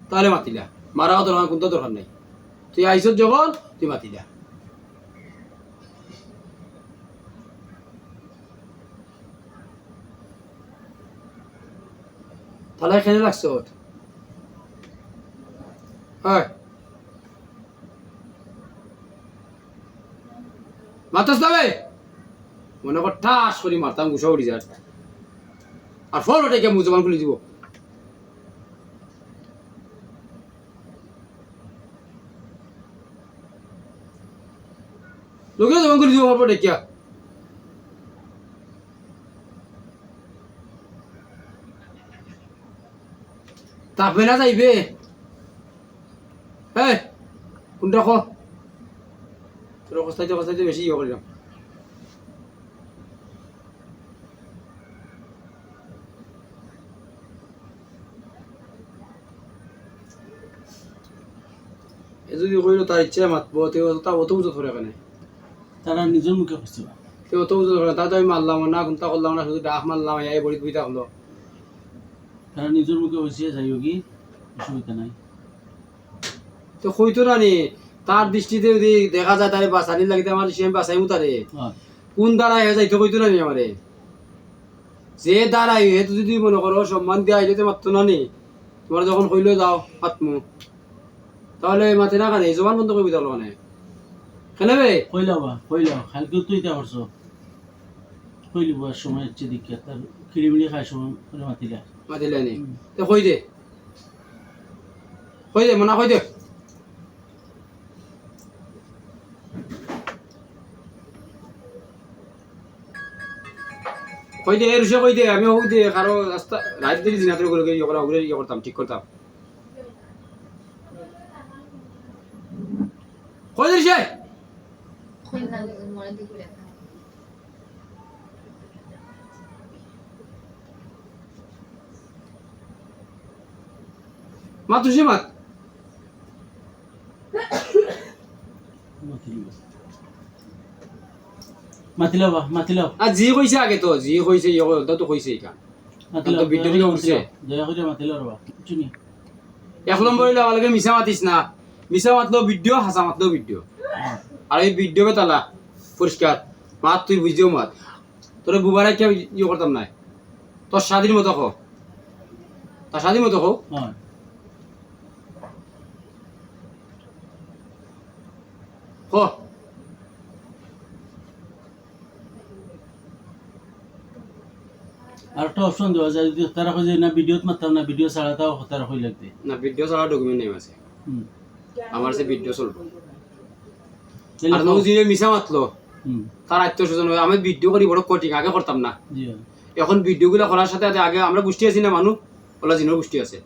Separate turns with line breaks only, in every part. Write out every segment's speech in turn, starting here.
তাহলে মাতিলা মারাও দরকার কোনটা দরকার নাই তুই আইসত যখন তুই মাতিলা তাহলে এখানে লাগছ হয় মাতাস তবে মনে কর ঠাস করি মারতাম গুছা উড়ি যার আর ফল ওটাকে মুজবান খুলে দিব লোকে জবান করে দিব আমার পর দেখিয়া তাপবে না যাইবে হ্যাঁ কোনটা খ তোর অবস্থায় বেশি ইয়ে করলাম যদি কইল তার ইচ্ছা মাতবো তা অত বুঝো ধরে এখানে
তারা নিজের মুখে খুঁজছে
অত বুঝো ধরে তা তো আমি মারলাম না কোনটা করলাম না শুধু ডাক মারলাম এই বড়ি বুঝতে হলো
তারা নিজের মুখে হয়েছে যাই হোক অসুবিধা নাই
তো কইতো না নি তার দৃষ্টিতে যদি দেখা যায় তারে বাঁচানি লাগিতে আমার সে আমি বাঁচাইমু তারে কোন দ্বারাই হয়ে যাইতো কইতো না নি আমারে যে দ্বারাই হেতু যদি মনে করো সম্মান দিয়া আইলে মারতো না নি তোমার যখন কইলো যাও আত্মু তাহলে মাতে না কানে জবান বন্ধ করবি তাহলে মানে কেন বে
কইলাও খালকেও তুই তা করছো কইলিব সময় হচ্ছে দিকে তার খিড়িমিড়ি খায় সময় করে
মাতিলে নি তো কই দে মনা কই দে কই দে রুশে কই দে আমি হই দে কারো রাস্তা রাত দিলি দিনাতে করে ইয়ে করা উড়ে ইয়ে করতাম ঠিক করতাম কই দে সে
কই না মনে দি করে
মাত তুই মাত
মাতিলাও
আর জি কইছে আগে তো জি কইছে ইয়ে করতা তো কইছে ইকা তো ভিডিও দিকে উঠছে
দয়া করে মাতিলাও বাবা চুনি
এক নম্বর হইলো আমাকে মিছা মাতিস না মিছা মাতলো ভিডিও হাসা মাতলো ভিডিও আর এই ভিডিওকে তালা পরিষ্কার মাত তুই বুঝিও মাত তোরে বুবারে কে ইয়ে করতাম না তোর স্বাধীন মতো কো তার স্বাধীন মতো কো
হ্যাঁ
কো
আর একটা অপশন দেওয়া যায় যদি তারা কই যে না ভিডিওত মারতাম না ভিডিও ছাড়া তাও তারা কই লাগবে
না ভিডিও ছাড়া ডকুমেন্ট নেই আছে আমার সে ভিডিও চলবে আর নু যে মিছা মাতলো তার আত্মীয়স্বজন আমি ভিডিও করি বড় কঠিন আগে করতাম না এখন ভিডিওগুলো করার সাথে আগে আমরা গোষ্ঠী আছি না মানুষ ওলা জিনের গোষ্ঠী আছে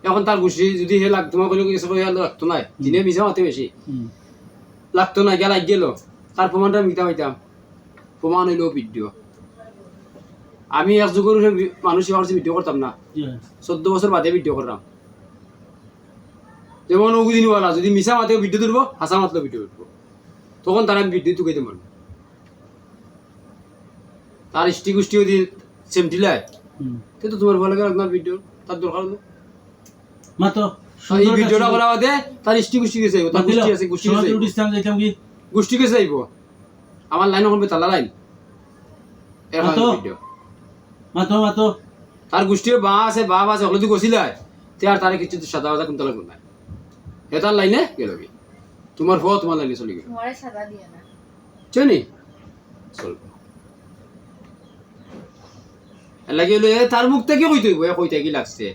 এখন তার গোষ্ঠী যদি হে লাগ তোমার কোনো কিছু লাগতো না জিনে মিছা মাতে বেশি লাগতো না গেল গেল তার প্রমাণটা মিটা পাইতাম প্রমাণ হইলো ভিডিও আমি এক যুগের মানুষ ভিডিও করতাম না 14 বছর বাদে ভিডিও করলাম যেমন ওগুদিনওয়ালা যদি মিছা মাতেও ভিডিও তুলবো হাসা মাতলেও ভিডিও তুলবো তখন তারা আমি ভিডিও তুকাইতে পারবো তার ইষ্টি গোষ্ঠী যদি সেমটিলায় তো তোমার ভালো লাগে আপনার ভিডিও তার দরকার হলো
মাতো
এই ভিডিওটা করা বাদে তার ইষ্টি গোষ্ঠী গেছে তার গোষ্ঠী আছে গোষ্ঠী গেছে গোষ্ঠী গেছে আইব আমার লাইন হবে তালা লাইন
মাতো
তার গোষ্ঠীর বা আছে বাপ আছে হলদি গছিলাই তার কিছু সাদা বাজা কোনটা লাগবে না এটার লাইনে গেল কি তোমার হো তোমার লাইনে চলে গেল
তোমারে সাদা দিয়ে না
চনি চলব লাগিলে তার মুখ থেকে কইতে হইব কইতে কি লাগছে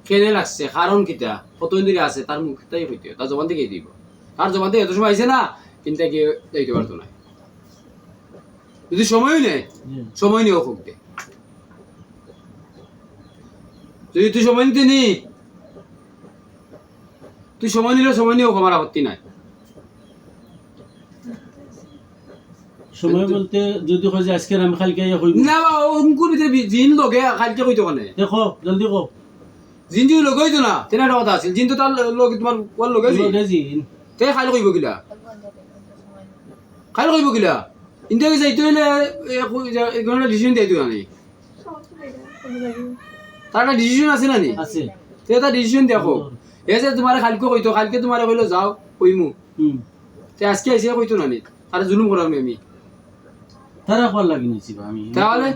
কেনে লাগছে কারণ কিটা কতদিন ধরে আছে তার মুখ থেকে কইতে তার জবান থেকে দিব তার জবান থেকে এত সময় আইছে না কিন্তু কি দিতে পারতো না যদি সময়ই নেই সময় নিয়ে হোক দে যদি তুই সময় নিতে নি তুই সময় নিলে সময় নিয়েও আমার আপত্তি নাই
সময় বলতে যদি কই যে আজকে আমি কালকে কইব
না বা অঙ্কুর ভিতরে জিন লগে কালকে কইতো কোনে
দেখো জলদি কো
জিন জি লগে হইতো না তেনা কথা আছিল জিন তো তার লগে তোমার কোন লগে
জিন
তে খাইল কইব কিলা খাইল কইব কিলা ইনতে যাইতো হইলে এগুলো ডিসিশন দিইতো না তার একটা ডিসিশন আছে না নি
আছে
তে এটা ডিসিশন দেখো এই যে তোমার কালকে কইতো কালকে তোমার কইলো যাও কইমু তে আজকে আইসে কইতো না নি তারা জুলুম করার আমি
তারা কল লাগি নিছি আমি
তাহলে